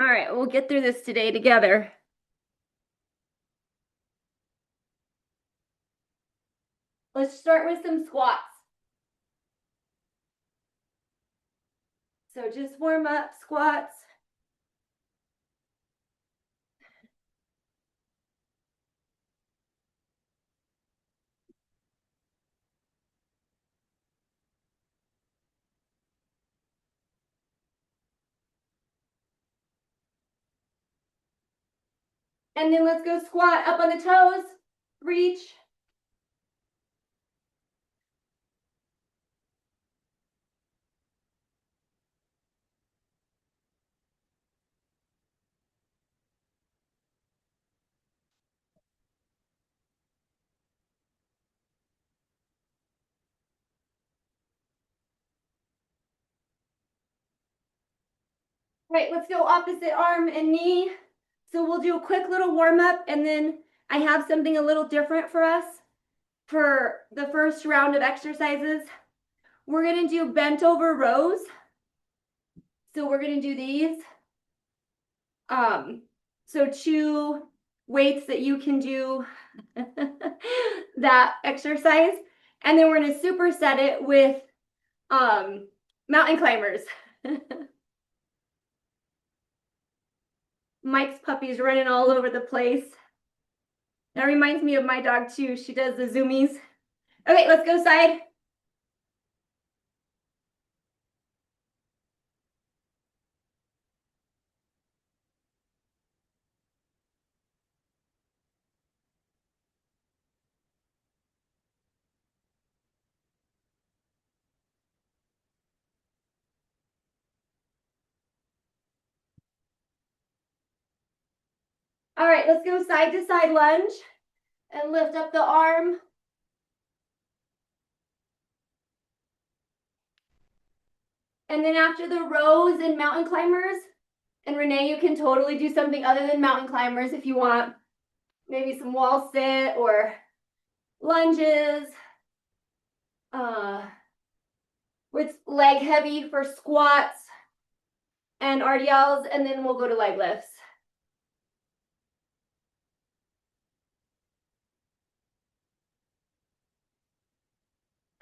All right, we'll get through this today together. Let's start with some squats. So just warm up squats. And then let's go squat up on the toes, reach. All right, let's go opposite arm and knee. So we'll do a quick little warm up, and then I have something a little different for us for the first round of exercises. We're gonna do bent over rows. So we're gonna do these. So 2 weights that you can do that exercise. And then we're gonna superset it with mountain climbers. Mike's puppy's running all over the place. That reminds me of my dog too. She does the zoomies. Okay, let's go side. All right, let's go side to side lunge and lift up the arm. And then after the rows and mountain climbers, and Renee, you can totally do something other than mountain climbers if you want. Maybe some wall sit or lunges. With leg heavy for squats and RDLs, and then we'll go to leg lifts.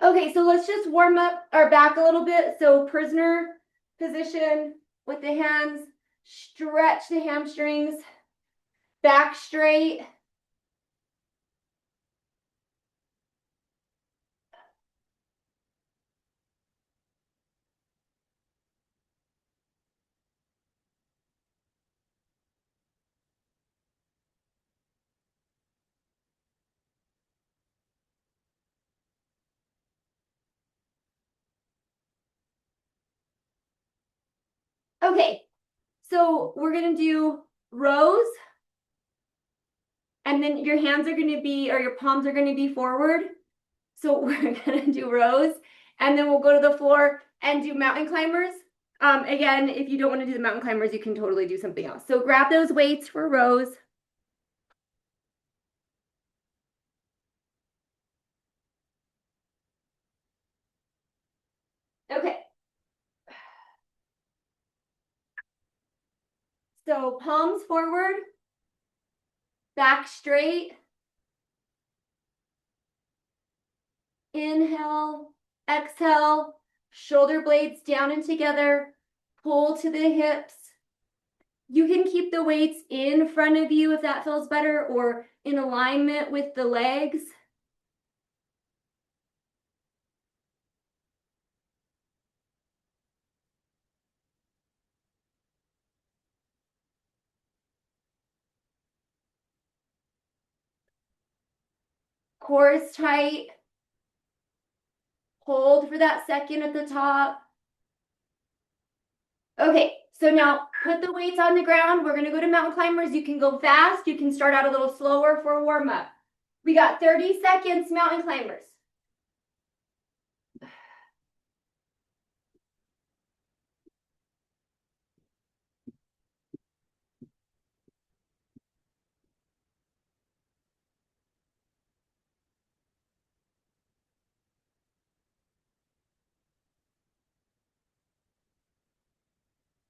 Okay, so let's just warm up our back a little bit. So prisoner position with the hands, stretch the hamstrings, back straight. Okay, so we're gonna do rows, and then your hands are gonna be, or your palms are gonna be forward. So we're gonna do rows, and then we'll go to the floor and do mountain climbers. Again, if you don't want to do the mountain climbers, you can totally do something else. So grab those weights for rows. Okay. So palms forward, back straight. Inhale, exhale, shoulder blades down and together, pull to the hips. You can keep the weights in front of you if that feels better, or in alignment with the legs. Core is tight. Hold for that second at the top. Okay, so now put the weights on the ground. We're gonna go to mountain climbers. You can go fast. You can start out a little slower for a warm up. We got 30 seconds, mountain climbers.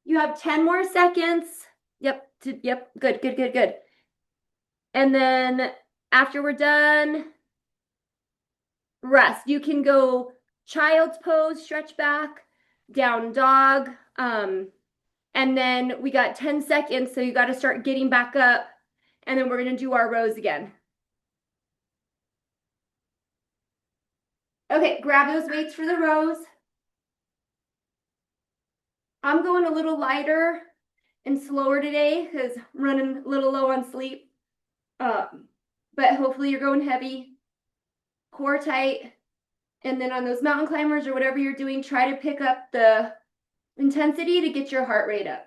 You have 10 more seconds. Yep, yep, good, good, good, good. And then after we're done, rest. You can go child's pose, stretch back, down dog. And then we got 10 seconds, so you got to start getting back up. And then we're going to do our rows again. Okay, grab those weights for the rows. I'm going a little lighter and slower today because I'm running a little low on sleep. But hopefully you're going heavy, core tight. And then on those mountain climbers or whatever you're doing, try to pick up the intensity to get your heart rate up.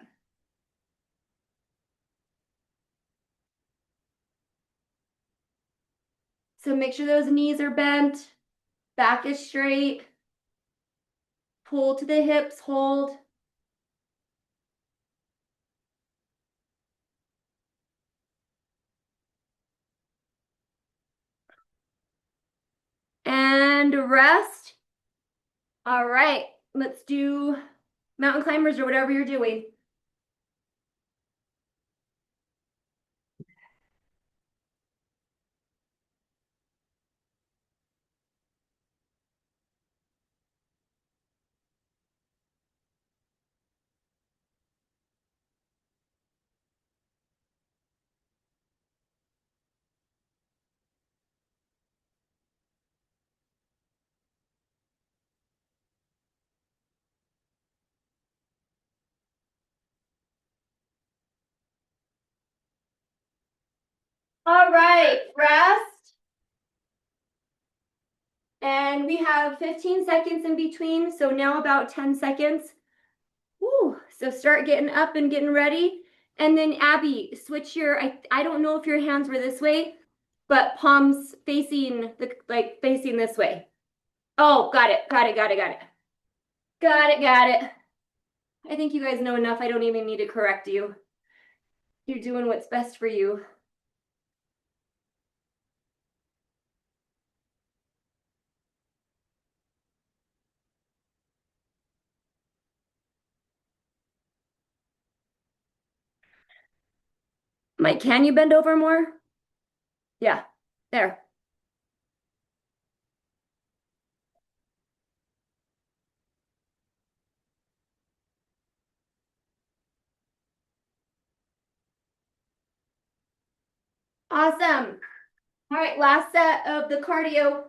So make sure those knees are bent, back is straight, pull to the hips, hold. And rest. All right, let's do mountain climbers or whatever you're doing. All right, rest. And we have 15 seconds in between, so now about 10 seconds. Woo, so start getting up and getting ready. And then Abby, switch your, I don't know if your hands were this way, but palms facing facing this way. Oh, got it, got it, got it, got it. Got it, got it. I think you guys know enough. I don't even need to correct you. You're doing what's best for you. Mike, can you bend over more? Yeah, there. Awesome. All right, last set of the cardio.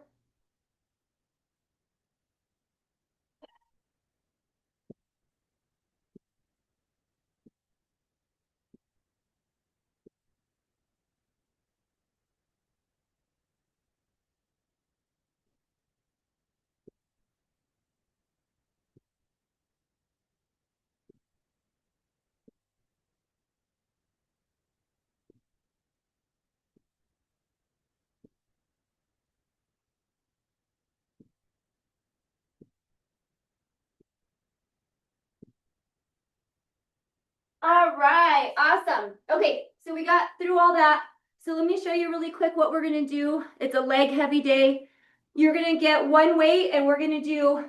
All right, awesome. Okay, so we got through all that. So let me show you really quick what we're gonna do. It's a leg heavy day. You're gonna get one weight and we're gonna do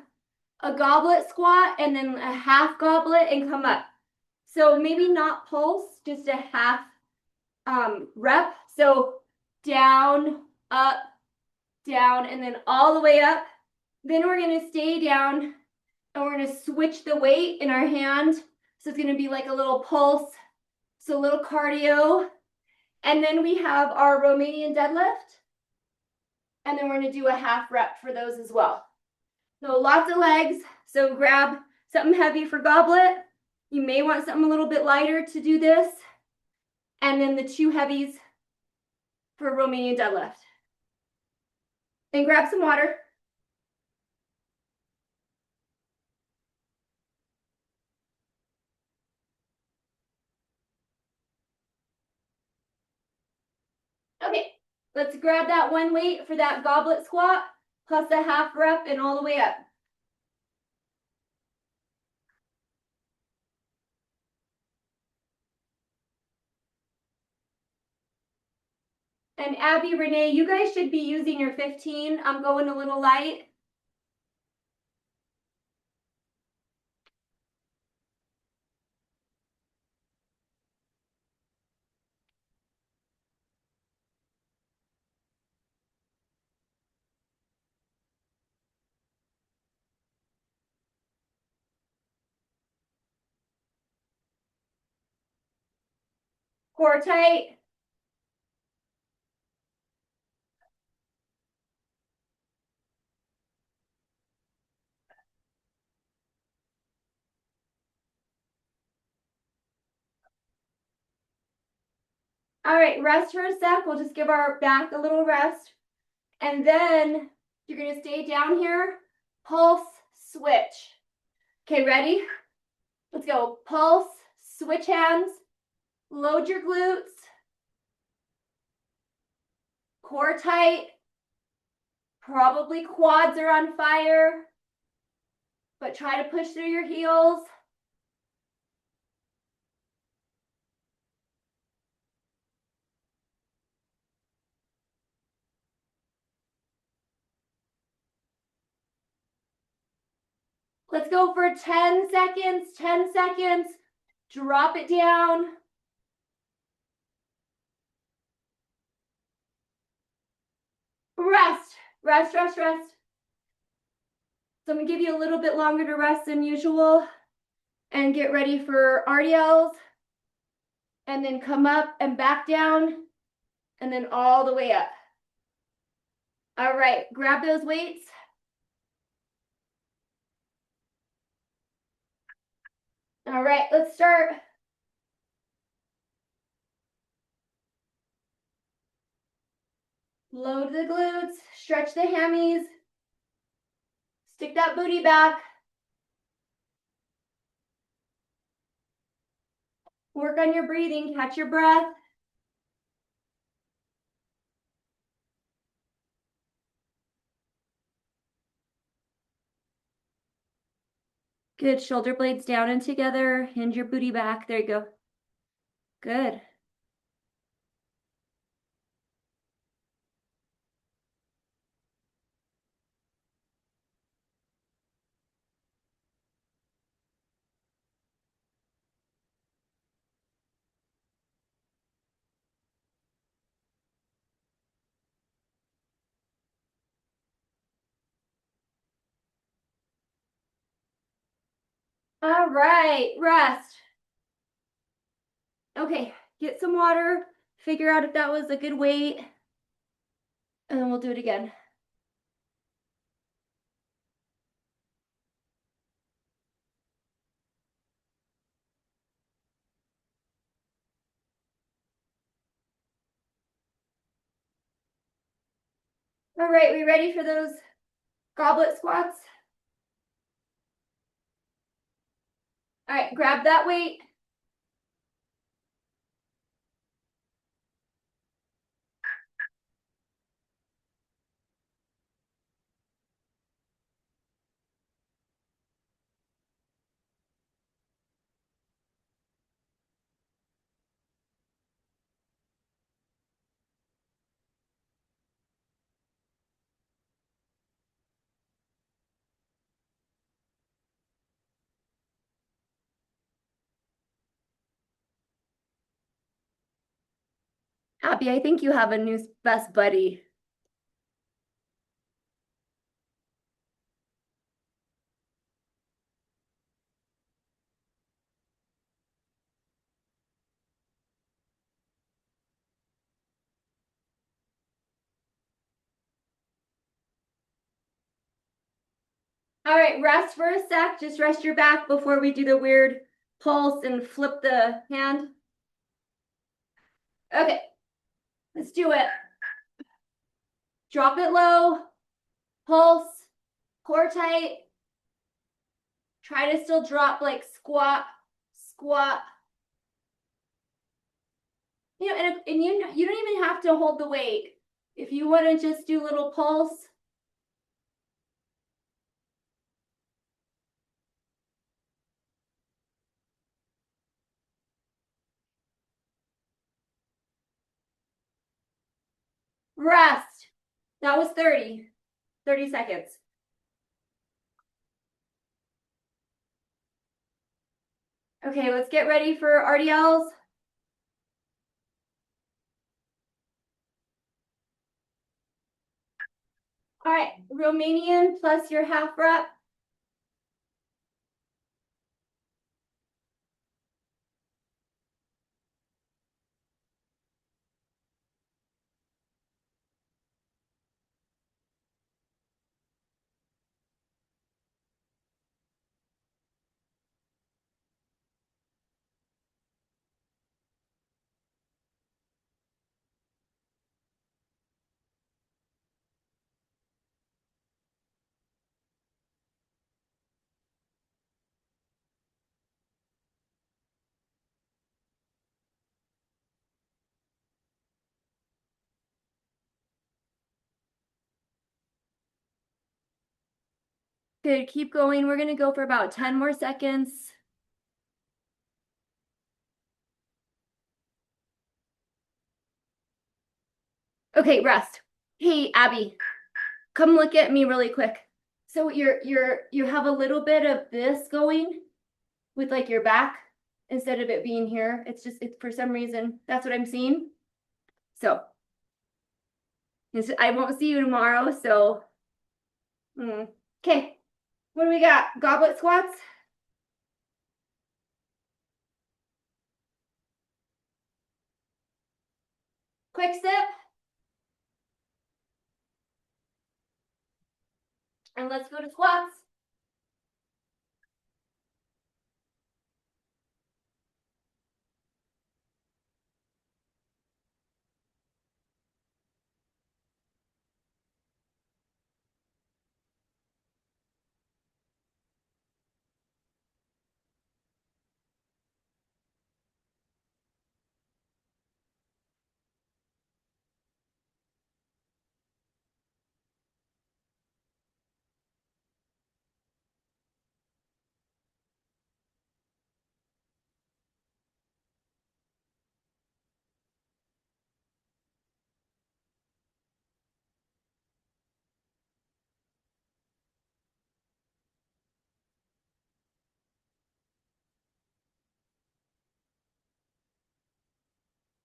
a goblet squat and then a half goblet and come up. So maybe not pulse, just a half rep. So down, up, down, and then all the way up. Then we're gonna stay down and we're gonna switch the weight in our hand. So it's gonna be like a little pulse, so a little cardio. And then we have our Romanian deadlift. And then we're gonna do a half rep for those as well. So lots of legs. So grab something heavy for goblet. You may want something a little bit lighter to do this. And then the two heavies for Romanian deadlift. And grab some water. Okay, let's grab that one weight for that goblet squat, plus a half rep and all the way up. And Abby, Renee, you guys should be using your 15. I'm going a little light. Core tight. All right, rest for a sec. We'll just give our back a little rest. And then you're gonna stay down here, pulse, switch. Okay, ready? Let's go. Pulse, switch hands, load your glutes, core tight, probably quads are on fire, but try to push through your heels. Let's go for 10 seconds, 10 seconds. Drop it down. Rest, rest, rest, rest. So I'm gonna give you a little bit longer to rest than usual and get ready for RDLs. And then come up and back down and then all the way up. All right, grab those weights. All right, let's start. Load the glutes, stretch the hammies, stick that booty back. Work on your breathing, catch your breath. Good, shoulder blades down and together, hinge your booty back. There you go. Good. All right, rest. Okay, get some water, figure out if that was a good weight, and then we'll do it again. All right, we ready for those goblet squats? All right, grab that weight. Happy, I think you have a new best buddy. All right, rest for a sec. Just rest your back before we do the weird pulse and flip the hand. Okay, let's do it. Drop it low, pulse, core tight. Try to still drop like squat, squat. You know, and you don't even have to hold the weight. If you want to just do a little pulse. Rest. That was 30 seconds. Okay, let's get ready for RDLs. All right, Romanian plus your half rep. Good, keep going. We're gonna go for about 10 more seconds. Okay, rest. Hey, Abby, come look at me really quick. So you have a little bit of this going with like your back instead of it being here. It's just it's for some reason that's what I'm seeing. So I won't see you tomorrow. So okay, what do we got? Goblet squats. Quick sip, and let's go to squats.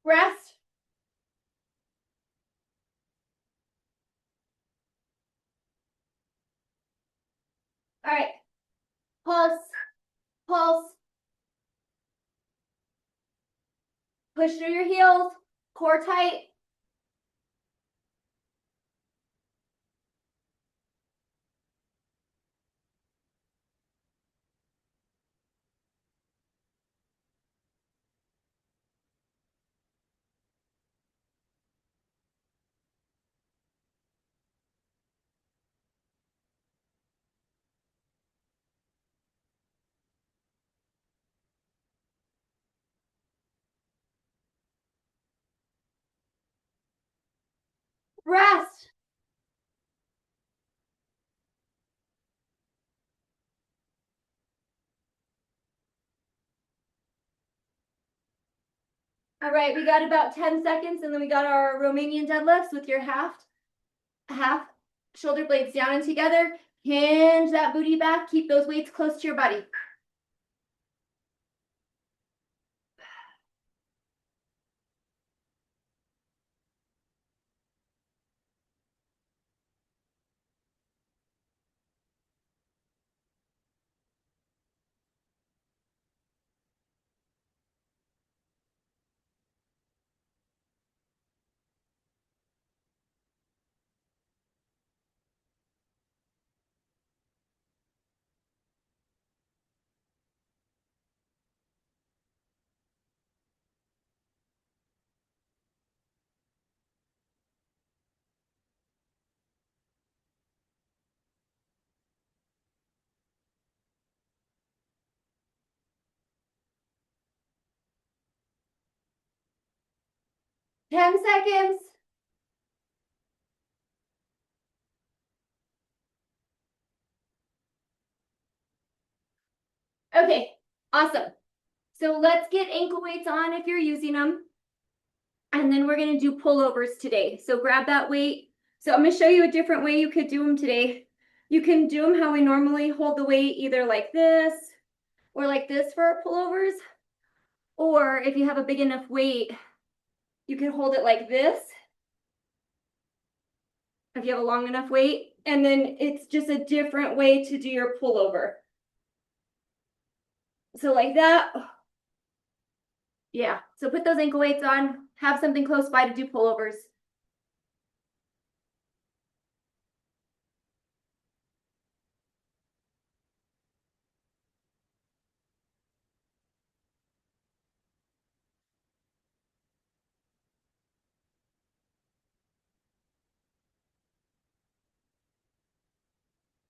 Rest. All right. Pulse, pulse. Push through your heels. Core tight. Rest. All right, we got about 10 seconds and then we got our Romanian deadlifts with your half shoulder blades down and together. Hinge that booty back. Keep those weights close to your body. Ten seconds. Okay, awesome. So let's get ankle weights on if you're using them. And then we're gonna do pullovers today. So grab that weight. So I'm gonna show you a different way you could do them today. You can do them how we normally hold the weight, either like this or like this for our pullovers. Or if you have a big enough weight, you can hold it like this if you have a long enough weight. And then it's just a different way to do your pullover. So like that. Yeah. So put those ankle weights on, have something close by to do pullovers.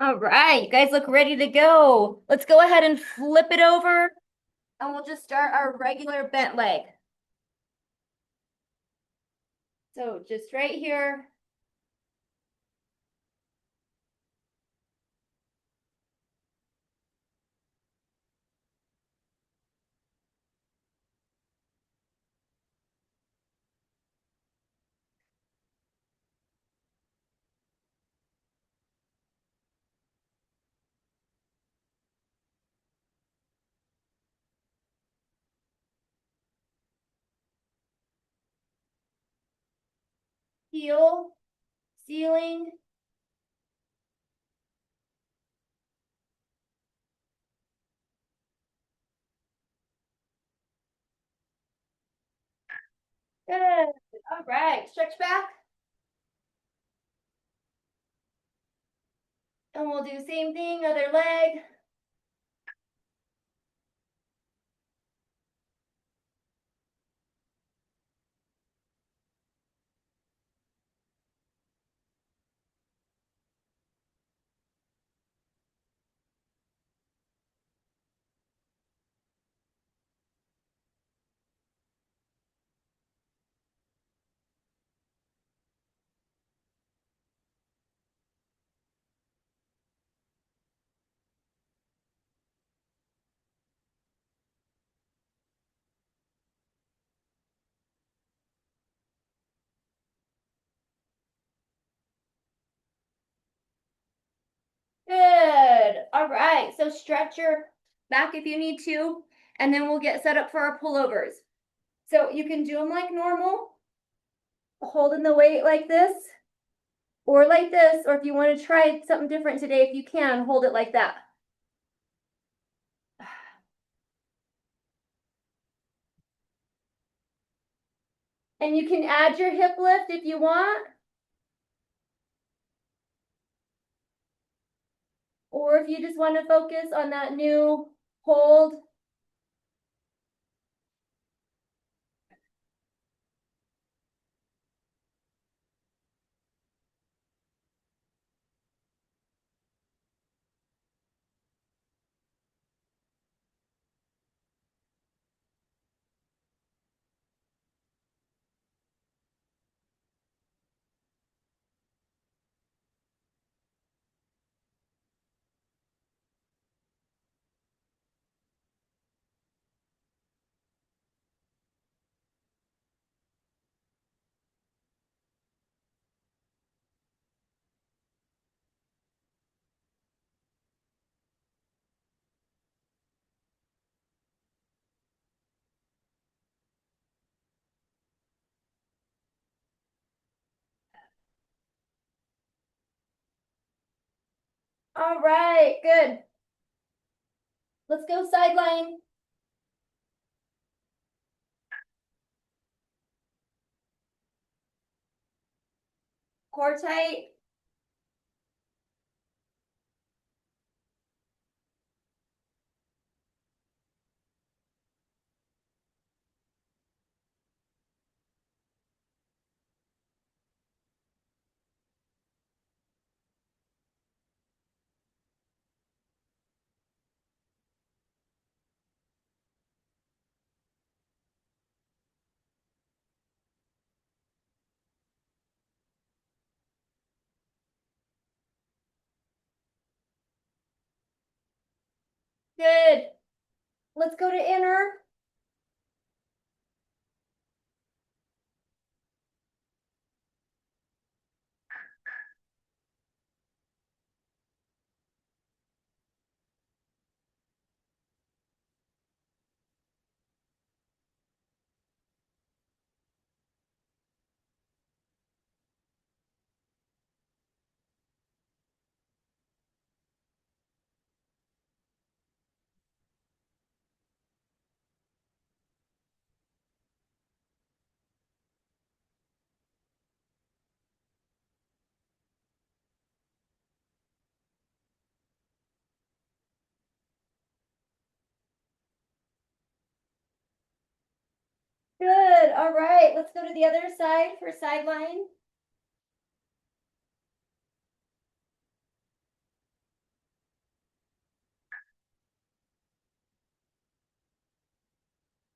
All right, you guys look ready to go. Let's go ahead and flip it over and we'll just start our regular bent leg. So just right here. heel, ceiling. Good. All right. Stretch back. And we'll do same thing, other leg. Good. All right. So stretch your back if you need to, and then we'll get set up for our pullovers. So you can do them like normal, holding the weight like this, or like this, or if you want to try something different today, if you can, hold it like that. And you can add your hip lift if you want. Or if you just want to focus on that new hold. All right, good. Let's go sideline. Core tight. Good. Let's go to inner. Good. All right. Let's go to the other side for sideline.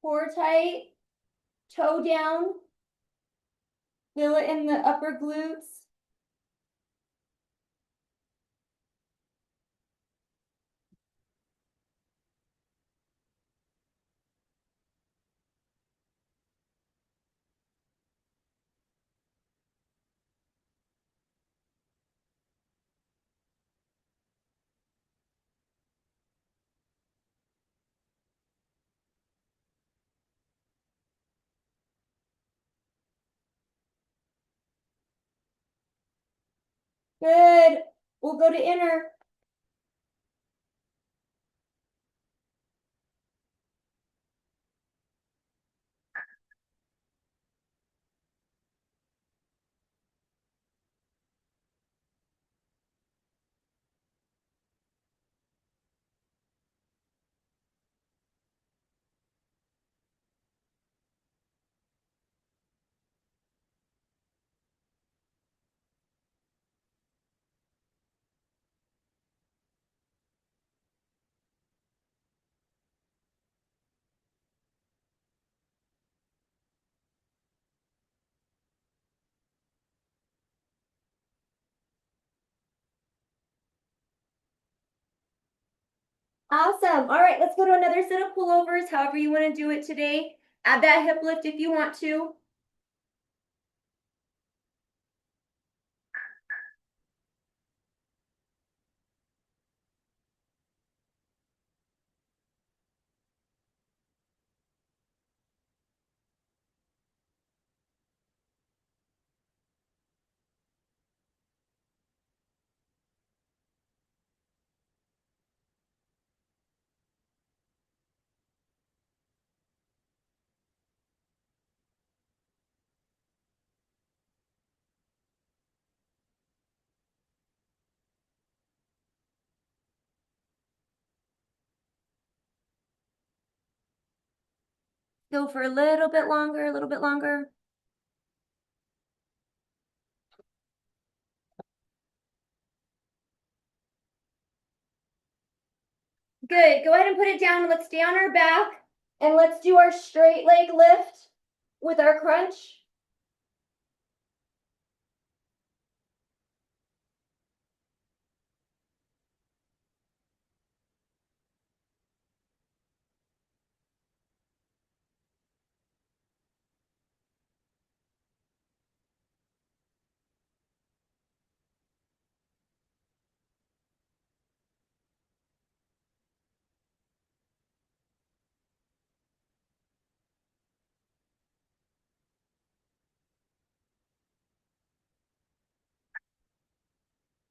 Core tight. Toe down. Feel it in the upper glutes. Good. We'll go to inner. Awesome. All right, let's go to another set of pullovers, however you want to do it today. Add that hip lift if you want to. Go for a little bit longer, a little bit longer. Good. Go ahead and put it down. Let's stay on our back and let's do our straight leg lift with our crunch.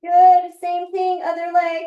Good. Same thing, other leg.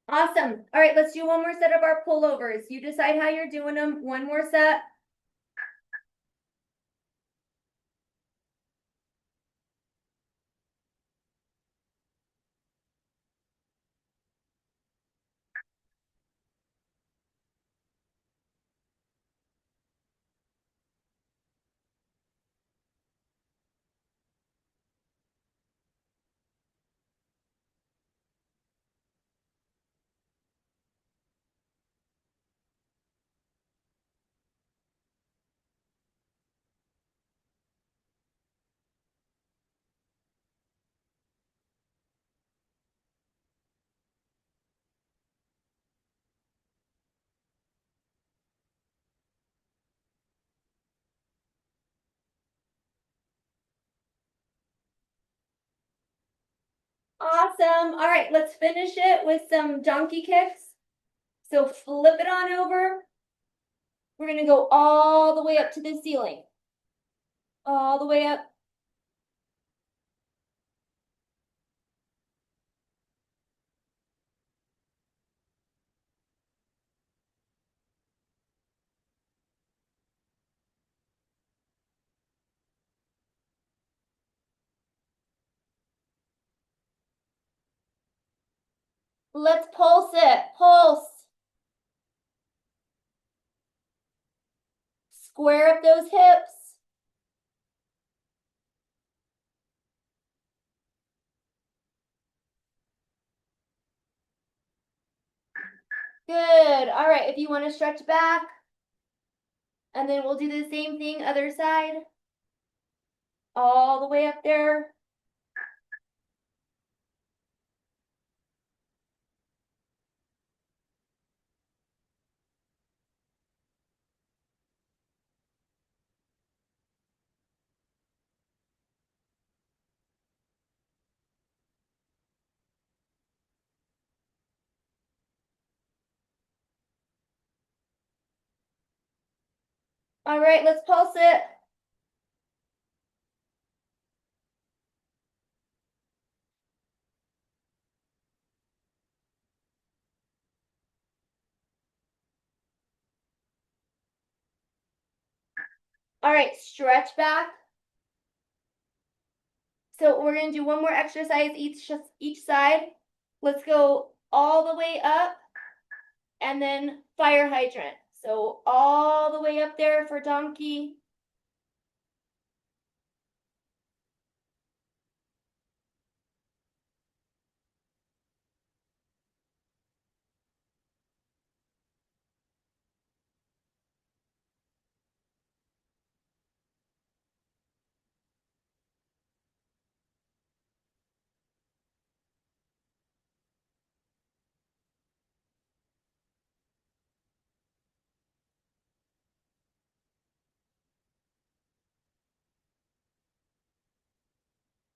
Awesome. All right, let's do one more set of our pullovers. You decide how you're doing them. One more set. Awesome. All right, let's finish it with some donkey kicks. So flip it on over. We're going to go all the way up to the ceiling. All the way up. Let's pulse it. Pulse. Square up those hips. Good. All right, if you want to stretch back, and then we'll do the same thing, other side. All the way up there. All right, let's pulse it. All right, stretch back. So we're gonna do one more exercise each side. Let's go all the way up and then fire hydrant. So all the way up there for donkey.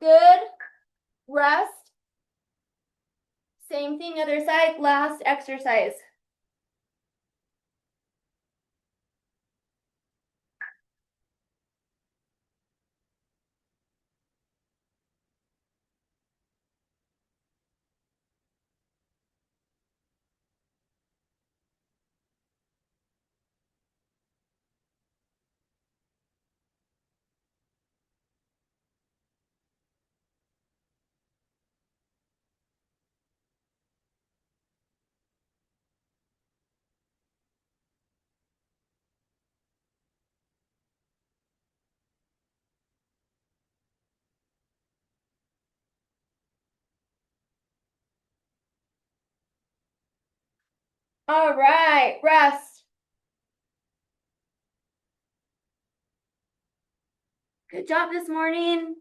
Good. Rest. Same thing, other side. Last exercise. All right, rest. Good job this morning.